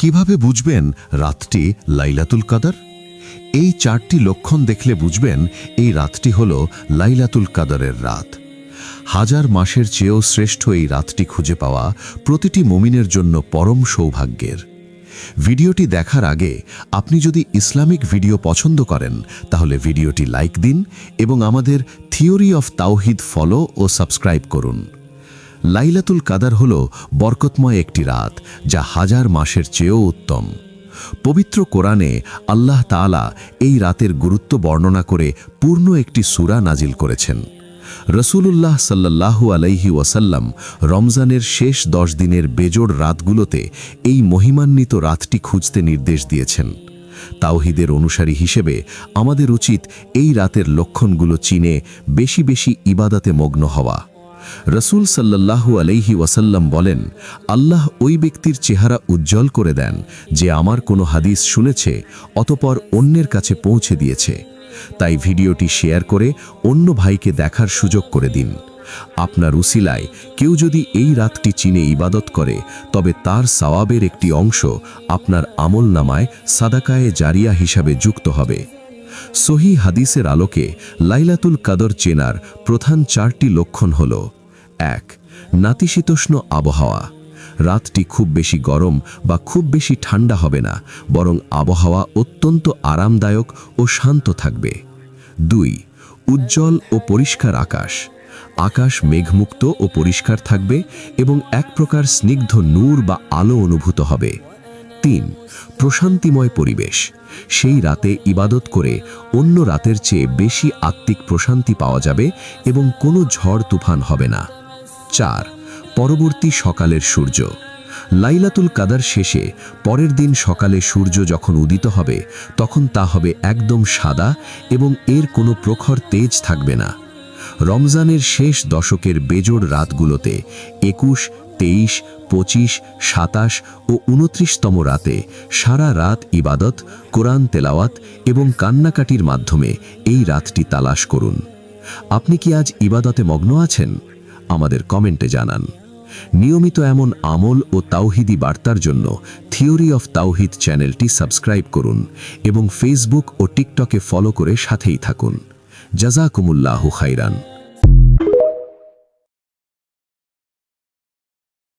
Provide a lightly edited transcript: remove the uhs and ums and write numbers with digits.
কিভাবে বুঝবেন রাতটি লাইলাতুল কদর? এই 4টি লক্ষণ দেখলে বুঝবেন এই রাতটি হল লাইলাতুল কদরের রাত। হাজার মাসের চেয়েও শ্রেষ্ঠ এই রাতটি খুঁজে পাওয়া প্রতিটি মুমিনের জন্য পরম সৌভাগ্যের। ভিডিওটি দেখার আগে আপনি যদি ইসলামিক ভিডিও পছন্দ করেন তাহলে ভিডিওটি লাইক দিন এবং আমাদের থিওরি অফ তাওহিদ ফলো ও সাবস্ক্রাইব করুন। লাইলাতুল কদর হল বরকতময় একটি রাত, যা হাজার মাসের চেয়েও উত্তম। পবিত্র কোরআনে আল্লাহ তাআলা এই রাতের গুরুত্ব বর্ণনা করে পূর্ণ একটি সূরা নাজিল করেছেন। রাসূলুল্লাহ সাল্লাল্লাহু আলাইহি ওয়াসাল্লাম রমজানের শেষ 10 দিনের বেজোড় রাতগুলোতে এই মহিমান্বিত রাতটি খুঁজতে নির্দেশ দিয়েছেন। তাওহীদের অনুসারী হিসেবে আমাদের উচিত এই রাতের লক্ষণগুলো চিনে বেশি বেশি ইবাদতে মগ্ন হওয়া। রাসূল সাল্লাল্লাহু আলাইহি ওয়াসাল্লাম বলেন, আল্লাহ ওই ব্যক্তির চেহারা উজ্জ্বল করে দেন যে আমার কোনো হাদিস শুনেছে অতঃপর অন্যের কাছে পৌঁছে দিয়েছে। তাই ভিডিওটি শেয়ার করে অন্য ভাইকে দেখার সুযোগ করে দিন। আপনার উসিলায় কেউ যদি এই রাতটি চিনে ইবাদত করে তবে তার সওয়াবের একটি অংশ আপনার আমলনামায় সাদাকায়ে জারিয়া হিসাবে যুক্ত হবে। সহিহ হাদিসের আলোকে লাইলাতুল কদর চেনার প্রধান 4টি লক্ষণ হল: 1. নাতিশীতোষ্ণ আবহাওয়া। রাতটি খুব বেশি গরম বা খুব বেশি ঠান্ডা হবে না, বরং আবহাওয়া অত্যন্ত আরামদায়ক ও শান্ত থাকবে। 2. উজ্জ্বল ও পরিষ্কার আকাশ। আকাশ মেঘমুক্ত ও পরিষ্কার থাকবে এবং এক প্রকার স্নিগ্ধ নূর বা আলো অনুভূত হবে। 3. প্রশান্তিময় পরিবেশ। সেই রাতে ইবাদত করে অন্য রাতের চেয়ে বেশি আত্মিক প্রশান্তি পাওয়া যাবে এবং কোনো ঝড় তুফান হবে না। 4. পরবর্তী সকালের সূর্য। লাইলাতুল কদর শেষে পরের দিন সকালে সূর্য যখন উদিত হবে তখন তা হবে একদম সাদা এবং এর কোনো প্রখর তেজ থাকবে না। রমজানের শেষ দশকের বেজোড় রাতগুলোতে 21, 23, 25, 27 ও 29তম রাতে সারা রাত ইবাদত, কোরআন তেলাওয়াত এবং কান্নাকাটির মাধ্যমে এই রাতটি তালাশ করুন। আপনি কি আজ ইবাদতে মগ্ন আছেন? আমাদের কমেন্টে জানান। নিয়মিত এমন আমল ও তাওহিদি বার্তার জন্য থিওরি অফ তাওহিদ চ্যানেলটি সাবস্ক্রাইব করুন এবং ফেসবুক ও টিকটকে ফলো করে সাথেই থাকুন। জাযাকুমুল্লাহু খাইরান।